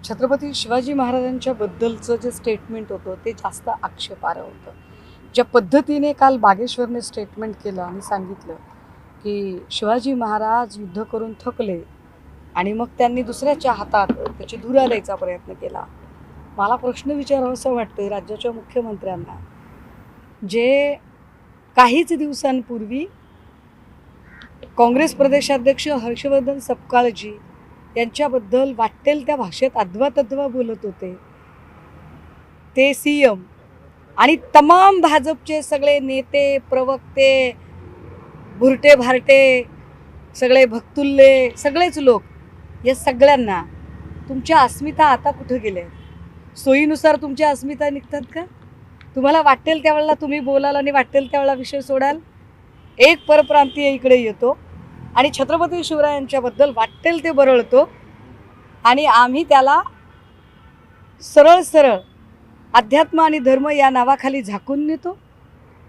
छत्रपती शिवाजी महाराजांच्या बद्दलचं जे स्टेटमेंट होतं ते जास्त आक्षेपार्ह होतं. ज्या पद्धतीने काल बागेश्वरने स्टेटमेंट केलं आणि सांगितलं की शिवाजी महाराज युद्ध करून थकले आणि मग त्यांनी दुसऱ्याच्या हातात त्याची धुरा द्यायचा प्रयत्न केला. मला प्रश्न विचारावासा वाटतोय राज्याच्या मुख्यमंत्र्यांना, जे काहीच दिवसांपूर्वी काँग्रेस प्रदेशाध्यक्ष हर्षवर्धन सपकाळजी यांच्याबद्दल वाटेल त्या भाषेत अद्वा बोलत होते, ते सीएम आणि तमाम भाजपचे सगळे नेते प्रवक्ते भुरटे भारटे सगळे भक्तुल्ले सगळेच लोक, या सगळ्यांना तुमच्या अस्मिता आता कुठं गेल्या? सोयीनुसार तुमच्या अस्मिता निघतात का? तुम्हाला वाटेल त्यावेळेला तुम्ही बोलाल आणि वाटेल त्यावेळेला विषय सोडाल. एक परप्रांतीय इकडे येतो आणि छत्रपती शिवरायांच्याबद्दल वाटेल ते बरळतो आणि आम्ही त्याला सरळ सरळ अध्यात्म आणि धर्म या नावाखाली झाकून नेतो.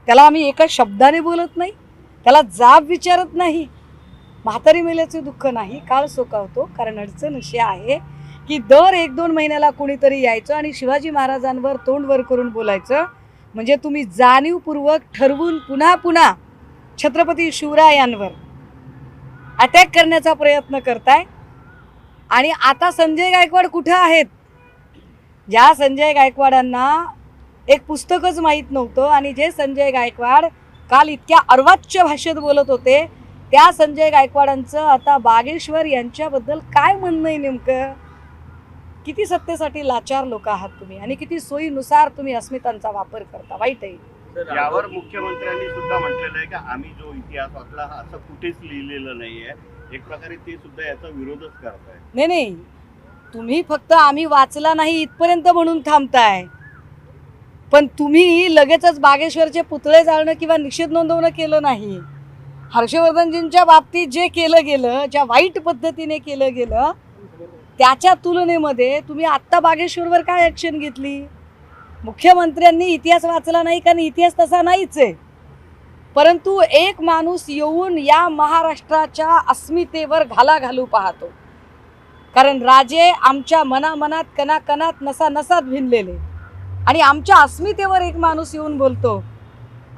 त्याला आम्ही एका शब्दाने बोलत नाही, त्याला जाब विचारत नाही. म्हातारी मेल्याचे दुःख नाही, काळ सोकावतो. कारण अडचण अशी आहे की दर 1-2 महिन्याला कोणीतरी यायचं आणि शिवाजी महाराजांवर तोंड वर करून बोलायचं. म्हणजे तुम्ही जाणीवपूर्वक ठरवून पुन्हा पुन्हा छत्रपती शिवरायांवर अटॅक करण्याचा प्रयत्न करताय. आणि आता संजय गायकवाड कुठे आहेत? ज्या संजय गायकवाडांना एक पुस्तकच माहीत नव्हतं आणि जे संजय गायकवाड काल इतक्या अर्वाच्य भाषेत बोलत होते, त्या संजय गायकवाडांचं आता बागेश्वर यांच्याबद्दल काय म्हणणं आहे नेमकं? किती सत्तेसाठी लाचार लोक आहात तुम्ही आणि किती सोयीनुसार तुम्ही अस्मितांचा वापर करता. वाईट आहे. यावर मुख्यमंत्र्यांनी सुद्धा म्हटलेलं आहे की आम्ही जो इतिहास वाचला असं कुठेच लिहिलेलं नाहीये. एक प्रकारे ते सुद्धा याचा विरोधच करताय. नाही, तुम्ही फक्त आम्ही वाचला नाही इथपर्यंत म्हणून थांबताय, पण तुम्ही लगेचच बागेश्वरचे पुतळे जाळणं किंवा निषेध नोंदवणं केलं नाही. हर्षवर्धनजींच्या बाबतीत जे केलं गेलं, ज्या वाईट पद्धतीने केलं गेलं, त्याच्या तुलनेमध्ये तुम्ही आत्ता बागेश्वरवर काय ॲक्शन घेतली? मुख्यमंत्र्यांनी इतिहास वाचला नाही, कारण इतिहास तसा नाहीच आहे. परंतु एक माणूस येऊन या महाराष्ट्राच्या अस्मितेवर घाला घालू पाहतो. कारण राजे आमच्या मनामनात कणाकणात नसानसात भिनलेले आणि आमच्या अस्मितेवर एक माणूस येऊन बोलतो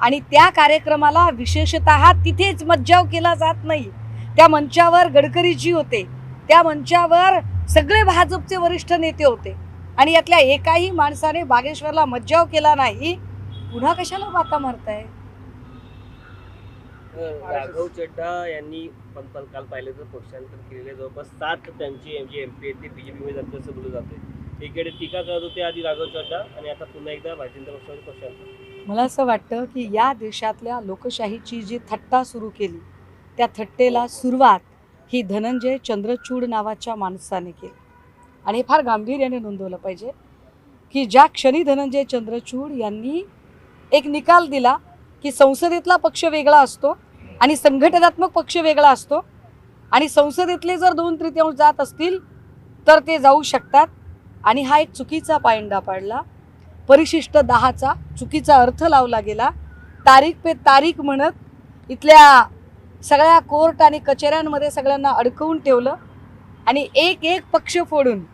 आणि त्या कार्यक्रमाला विशेषतः तिथेच मज्जाव केला जात नाही. त्या मंचावर गडकरीजी होते, त्या मंचावर सगळे भाजपचे वरिष्ठ नेते होते आणि यातल्या एकाही माणसाने बागेश्वरला मज्जाव केला नाही. पुन्हा कशाला बाता मारताय? राघव चड्डा यांनी काल पाहिलं तर पक्षांतर केलेले जवळपास 7 त्यांचे एमपी आहेत ते बीजेपीमध्ये जातात असं बोललं जाते. एकीकडे टीका करत होते आधी राघव चड्डा आणि आता पुन्हा एकदा भारतीय जनता पक्षामध्ये पक्षांतर. मला असं वाटतं की या देशातल्या लोकशाहीची जी थट्टा सुरू केली, त्या थट्टेला सुरुवात ही धनंजय चंद्रचूड नावाच्या माणसाने केली आणि फार गांभीर्याने नोंदवलं पाहिजे की ज्या क्षणी धनंजय चंद्रचूड यांनी एक निकाल दिला की संसदेतला पक्ष वेगळा असतो आणि संघटनात्मक पक्ष वेगळा असतो आणि संसदेतले जर 2/3 जात असतील तर ते जाऊ शकतात, आणि हा एक चुकीचा पायंडा पाडला. परिशिष्ट 10चा चुकीचा अर्थ लावला गेला. तारीख पे तारीख म्हणत इथल्या सगळ्या कोर्ट आणि कचेऱ्यांमध्ये सगळ्यांना अडकवून ठेवलं आणि एक पक्ष फोडून.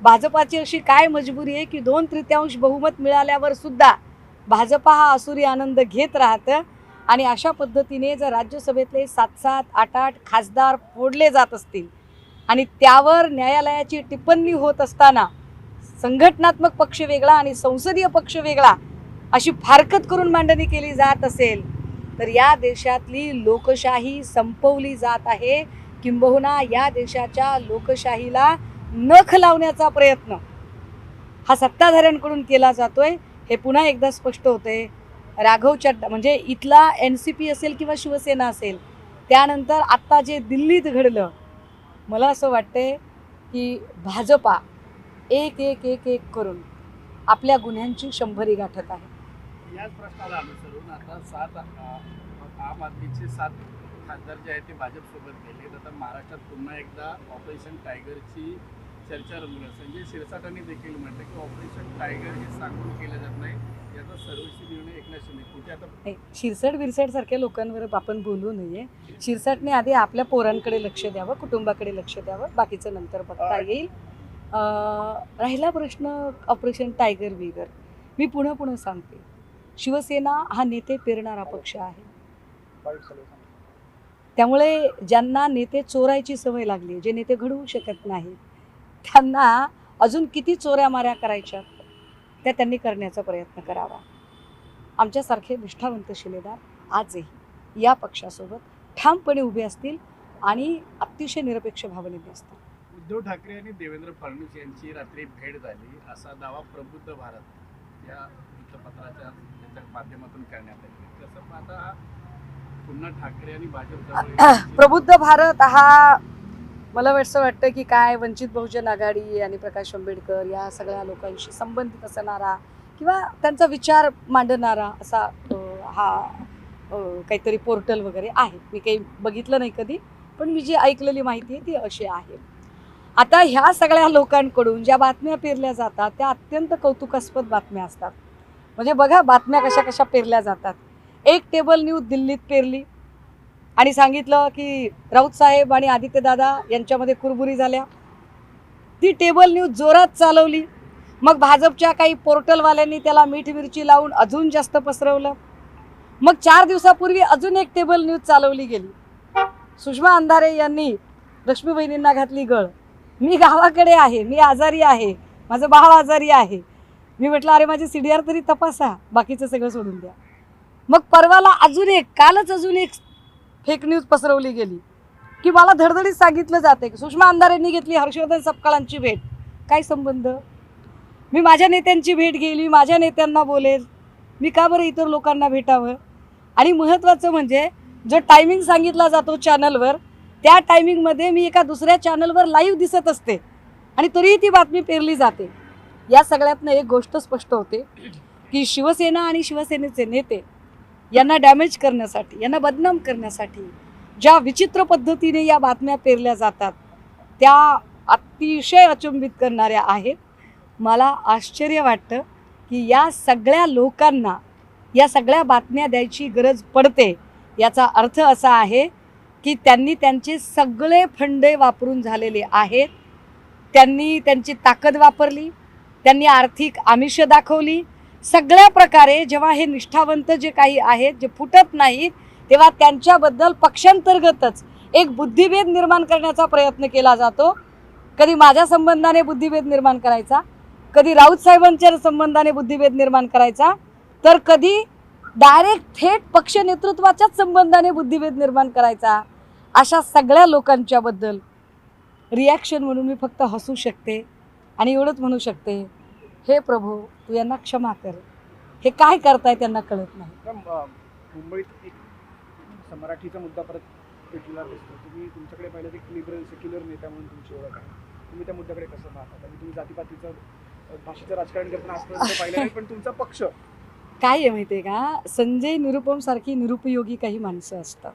भाजपाची अशी काय मजबुरी आहे की 2/3 बहुमत मिळाल्यावर सुद्धा भाजपा हा असुरी आनंद घेत राहतं. आणि अशा पद्धतीने जर राज्यसभेतले 7-7, 8-8 खासदार फोडले जात असतील आणि त्यावर न्यायालयाची टिप्पणी होत असताना संघटनात्मक पक्ष वेगळा आणि संसदीय पक्ष वेगळा अशी फारकत करून मांडणी केली जात असेल तर या देशातली लोकशाही संपवली जात आहे. किंबहुना या देशाच्या लोकशाहीला नख लावण्याचा प्रयत्न हा सत्ताधाऱ्यांकडून केला जातोय. हे पुन्हा एकदा स्पष्ट होते. राघव चड्डा म्हणजे इथला NCP असेल किंवा शिवसेना असेल, त्यानंतर आत्ता जे दिल्लीत घडलं, मला असं वाटतंय की भाजपा एक करून आपल्या गुन्ह्यांची 100 गाठत आहे. याच प्रश्नाला अनुसरून आता 7 आम आदमीचे 7 खासदार जे आहेत ते भाजपसोबत गेले. आता महाराष्ट्रात पुन्हा एकदा ऑपरेशन टायगरची चर्चा रंगली. संजय शिरसाटांनी देखील म्हटलं की ऑपरेशन टायगर हे सांगून केलं जात नाही, याचा सर्वोच्च निर्णय एकनाथ शिंदे. कुठे आता शिरसाट बिरसाट सारख्या लोकांवर आपण बोलू नये. शिरसाटने आधी आपल्या पोरांकडे लक्ष द्यावं, कुटुंबाकडे लक्ष द्यावं, बाकीचं नंतर बघता येईल. राहिला प्रश्न ऑपरेशन टायगर बिगर, मी पुन्हा सांगते, शिवसेना हा नेते पेरणारा पक्ष आहे. त्यामुळे ज्यांना नेते चोरायची सवय लागली, जे नेते घडवू शकत नाहीत, त्यांना अजून किती चोऱ्या माऱ्या करायच्या त्या त्यांनी करण्याचा प्रयत्न करावा. आमच्यासारखे निष्ठावंत शिलेदार आजही या पक्षासोबत ठामपणे उभे असतील आणि अतिशय निरपेक्ष भावनेने असतील. उद्धव ठाकरे आणि देवेंद्र फडणवीस यांची रात्री भेट झाली असा दावा प्रबुद्ध भारत या वृत्तपत्राच्या याच्या माध्यमातून करण्यात आली. कसं पाहता पुन्हा ठाकरे आणि भाजप प्रबुद्ध भारत हा मला असं वाटतं की काय वंचित बहुजन आघाडी आणि प्रकाश आंबेडकर या सगळ्या लोकांशी संबंधित असणारा किंवा त्यांचा विचार मांडणारा असा काहीतरी पोर्टल वगैरे आहे. मी काही बघितलं नाही कधी, पण मी जी ऐकलेली माहिती आहे ती अशी आहे. आता ह्या सगळ्या लोकांकडून ज्या बातम्या पेरल्या जातात त्या अत्यंत कौतुकास्पद बातम्या असतात. म्हणजे बघा बातम्या कशा कशा पेरल्या जातात. एक टेबल न्यूज दिल्लीत पेरली आणि सांगितलं की राऊत साहेब आणि आदित्यदादा यांच्यामध्ये कुरबुरी झाल्या. ती टेबल न्यूज जोरात चालवली. मग भाजपच्या काही पोर्टलवाल्यांनी त्याला मीठ मिरची लावून अजून जास्त पसरवलं. मग 4 दिवसापूर्वी अजून एक टेबल न्यूज चालवली गेली. सुषमा अंधारे यांनी लक्ष्मी बहिणींना घातली गळ. मी गावाकडे आहे, मी आजारी आहे, माझं बाळ आजारी आहे. मी म्हटलं अरे माझी CDR तरी तपासा, बाकीचं सगळं सोडून द्या. मग परवाला कालच अजून एक फेक न्यूज पसरवली गेली की मला धडधडीत सांगितलं जाते की सुषमा अंधारेंनी घेतली हर्षवर्धन सपकाळांची भेट. काय संबंध? मी माझ्या नेत्यांची भेट घेईल, माझ्या नेत्यांना बोलेल, मी का बरं इतर लोकांना भेटावं? आणि महत्त्वाचं म्हणजे जो टायमिंग सांगितला जातो चॅनलवर, त्या टायमिंगमध्ये मी एका दुसऱ्या चॅनलवर लाईव्ह दिसत असते आणि तरीही ती बातमी पेरली जाते. या सगळ्यातनं एक गोष्ट स्पष्ट होते की शिवसेना आणि शिवसेनेचे नेते यांना डॅमेज करण्यासाठी, यांना बदनाम करण्यासाठी ज्या विचित्र पद्धतीने या बातम्या पेरल्या जातात त्या अतिशय अचंबित करणाऱ्या आहेत. मला आश्चर्य वाटतं की या सगळ्या लोकांना या सगळ्या बातम्या द्यायची गरज पडते. याचा अर्थ असा आहे की त्यांनी त्यांचे सगळे फंडे वापरून झालेले आहेत. त्यांनी त्यांची ताकद वापरली, त्यांनी आर्थिक आमिष दाखवली. सगळ्या प्रकारे जेव्हा हे निष्ठावंत जे काही आहेत जे फुटत नाहीत तेव्हा त्यांच्याबद्दल पक्षांतर्गतच एक बुद्धिभेद निर्माण करण्याचा प्रयत्न केला जातो. कधी माझ्या संबंधाने बुद्धिभेद निर्माण करायचा, कधी राऊत साहेबांच्या संबंधाने बुद्धिभेद निर्माण करायचा, तर कधी डायरेक्ट थेट पक्ष नेतृत्वाच्याच संबंधाने बुद्धिभेद निर्माण करायचा. अशा सगळ्या लोकांच्याबद्दल रिॲक्शन म्हणून मी फक्त हसू शकते आणि एवढंच म्हणू शकते, हे प्रभू तू यांना क्षमा कर. हे काय करताय त्यांना कळत नाही. मुंबईत एक मराठीचा मुद्दा परत पेटलेला दिसतो. तुम्ही तुमच्याकडे पाहिलं एक लिबरल सेक्युलर नेता म्हणून तुमची ओळख आहे. तुम्ही त्या मुद्द्याकडे कसं पाहता? आणि तुम्ही जातीपातीचं भाषेचं राजकारण करताना आजपर्यंत पाहिलं नाही, पण तुमचा पक्ष काय आहे माहिती आहे का, संजय निरुपम सारखी निरुपयोगी काही माणसं असतात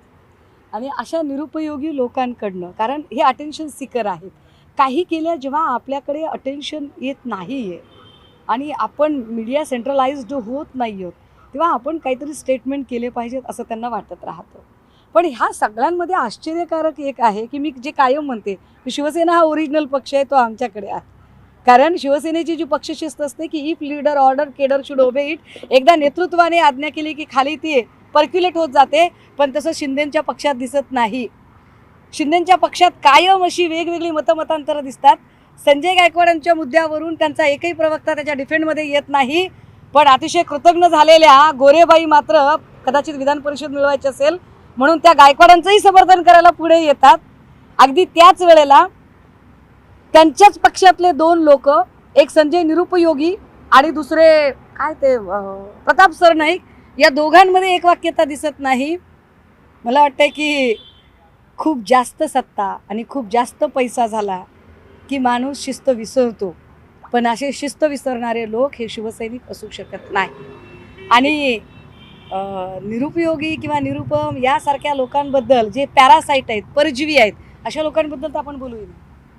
आणि अशा निरुपयोगी लोकांकडनं, कारण हे अटेन्शन सिकर आहेत, काही केल्या जेव्हा आपल्याकडे अटेन्शन येत नाही आहे आणि आपण मीडिया सेंट्रलाइज्ड होत नाही आहोत तेव्हा आपण काहीतरी स्टेटमेंट केले पाहिजेत असं त्यांना वाटत राहतं. पण ह्या सगळ्यांमध्ये आश्चर्यकारक एक आहे की मी जे कायम म्हणते की शिवसेना हा ओरिजिनल पक्ष आहे, तो आमच्याकडे आहे. कारण शिवसेनेची जी पक्षशिस्त असते की if leader order cadre should ओबे इट. एकदा नेतृत्वाने आज्ञा केली की खाली ती पर्क्युलेट होत जाते, पण तसं शिंदेंच्या पक्षात दिसत नाही. शिंदेंच्या पक्षात कायम अशी वेगवेगळी मतांतरं दिसतात. संजय गायकवाडांच्या मुद्द्यावरून त्यांचा एकही प्रवक्ता त्याच्या डिफेंडमध्ये येत नाही. पण अतिशय कृतज्ञ झालेल्या गोरेबाई मात्र कदाचित विधान परिषद मिळवायची असेल म्हणून त्या गायकवाडांचंही समर्थन करायला पुढे येतात. अगदी त्याच वेळेला त्यांच्याच पक्षातले 2 लोक, एक संजय निरुपयोगी आणि दुसरे काय ते प्रताप सरनाईक, या दोघांमध्ये एक वाक्यता दिसत नाही. मला वाटतं की खूप जास्त सत्ता आणि खूप जास्त पैसा झाला की माणूस शिस्त विसरतो, पण असे शिस्त विसरणारे लोक हे शिवसैनिक असू शकत नाही. आणि निरुपयोगी किंवा निरुपम यासारख्या लोकांबद्दल जे पॅरासाईट आहेत, परजीवी आहेत, अशा लोकांबद्दल तर आपण बोलूया.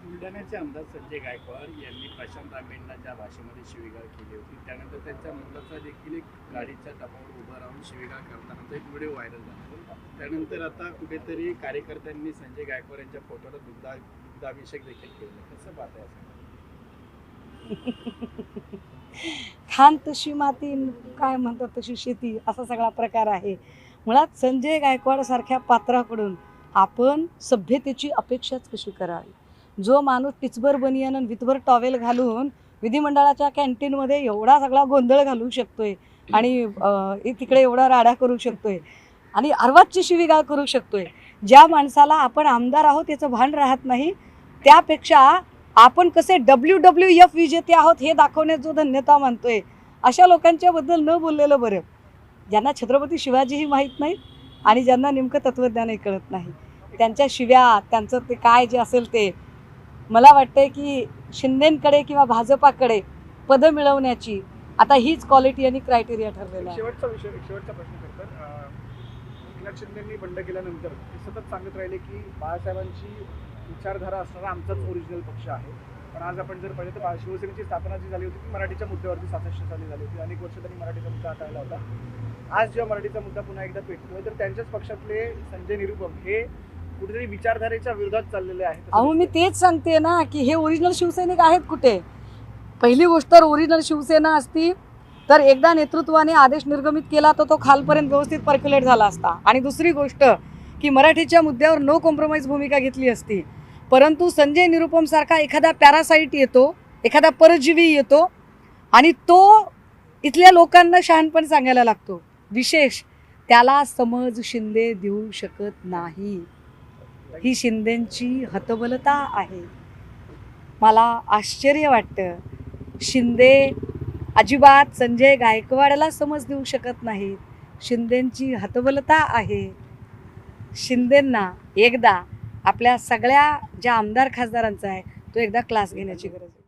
बुलढाण्याचे आमदार संजय गायकवाड यांनी प्रशांत आंबेंना ज्या भाषेमध्ये शिवीगाळ केली होती, त्यानंतर त्यांच्या मुलाचा देखील एक गाडीच्या टपावर उभं राहून शिवीगाळ करतानाचा एक व्हिडिओ व्हायरल झाला. त्यानंतर आता कुठेतरी कार्यकर्त्यांनी संजय गायकवाड यांच्या फोटोला दुग्धाभिषेक देखील केला. कसं पाहताय? खान तशी माती, काय म्हणतात तशी शेती, असा सगळा प्रकार आहे. मुळात संजय गायकवाड सारख्या पात्राकडून आपण सभ्यतेची अपेक्षाच कशी करावी. जो माणूस टिचभर बनियन आणि विथभर टॉवेल घालून विधिमंडळाच्या कॅन्टीनमध्ये एवढा सगळा गोंधळ घालू शकतोय आणि तिकडे एवढा राडा करू शकतोय आणि अर्वाच्ची शिवीगाळ करू शकतोय, ज्या माणसाला आपण आमदार आहोत याचं भान राहत नाही, त्यापेक्षा आपण कसे WWF विजेते आहोत हे दाखवण्यात जो धन्यता मानतोय, अशा लोकांच्याबद्दल न बोललेलं बरं. ज्यांना छत्रपती शिवाजीही माहीत नाही आणि ज्यांना नेमकं तत्त्वज्ञानही कळत नाही, त्यांच्या शिव्या, त्यांचं ते काय जे असेल ते. मला वाटतंय की शिंदेंकडे किंवा भाजपाकडे पदं मिळवण्याची आता हीच क्वालिटी आणि क्रायटेरिया ठरलेला आहे. शेवटचा प्रश्न करतात. एकनाथ शिंदेंनी बंड केल्यानंतर ते सतत सांगत राहिले की बाळासाहेबांची विचारधारा असणारा आमचाच ओरिजिनल पक्ष आहे. पण आज आपण जर पाहिलं तर शिवसेनेची स्थापना जी झाली होती ती मराठीच्या मुद्द्यावरती 67 साली झाली होती. अनेक वर्ष त्यांनी मराठीचा मुद्दा हाताळला होता. आज जेव्हा मराठीचा मुद्दा पुन्हा एकदा पेटतोय तर त्यांच्याच पक्षातले संजय निरुपम हे कुठेतरी विचारधारेच्या विरोधात चाललेले आहेत. अहो मी तेच सांगते ना की हे ओरिजिनल शिवसैनिक आहेत कुठे. पहिली गोष्ट तर ओरिजिनल शिवसेना असती तर एकदा नेतृत्वाने आदेश निर्गमित केला तर तो खालपर्यंत व्यवस्थित पर्क्युलेट झाला असता. आणि दुसरी गोष्ट की मराठीच्या मुद्द्यावर नो कॉम्प्रोमाइज भूमिका घेतली असती. परंतु संजय निरुपम सारखा एखादा पॅरासाईट येतो, एखादा परजीवी येतो आणि तो इथल्या लोकांना शहाणपण सांगायला लागतो. विशेष त्याला समज शिंदे देऊ शकत नाही. ही शिंदेंची हतबलता आहे. मला आश्चर्य वाटतं, शिंदे अजिबात संजय गायकवाडला समज देऊ शकत नाहीत. शिंदेंची हतबलता आहे. शिंदेंना एकदा आपल्या सगळ्या ज्या आमदार खासदारांचा आहे तो एकदा क्लास घेण्याची गरज आहे.